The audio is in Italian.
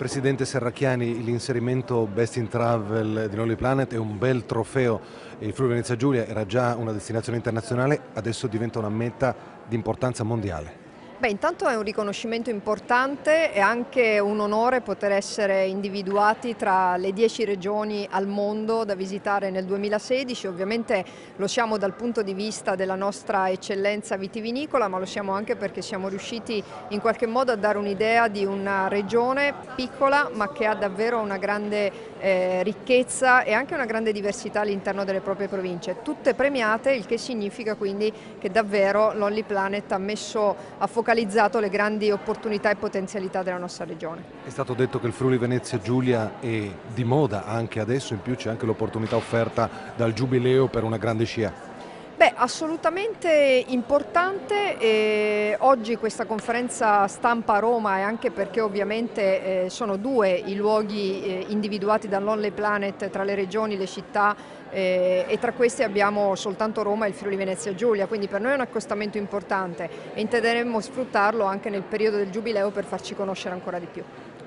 Presidente Serracchiani, l'inserimento Best in Travel di Lonely Planet è un bel trofeo. Il Friuli Venezia Giulia era già una destinazione internazionale, adesso diventa una meta di importanza mondiale. Beh, intanto è un riconoscimento importante e anche un onore poter essere individuati tra le 10 regioni al mondo da visitare nel 2016. Ovviamente lo siamo dal punto di vista della nostra eccellenza vitivinicola, ma lo siamo anche perché siamo riusciti in qualche modo a dare un'idea di una regione piccola ma che ha davvero una grande ricchezza e anche una grande diversità all'interno delle proprie province, tutte premiate, il che significa quindi che davvero Lonely Planet ha focalizzato le grandi opportunità e potenzialità della nostra regione. È stato detto che il Friuli Venezia Giulia è di moda anche adesso, in più c'è anche l'opportunità offerta dal Giubileo per una grande scia. Beh, assolutamente importante. Oggi questa conferenza stampa a Roma è anche perché ovviamente sono due i luoghi individuati dall'Only Planet tra le regioni, le città e tra questi abbiamo soltanto Roma e il Friuli Venezia Giulia, quindi per noi è un accostamento importante e intenderemo sfruttarlo anche nel periodo del Giubileo per farci conoscere ancora di più.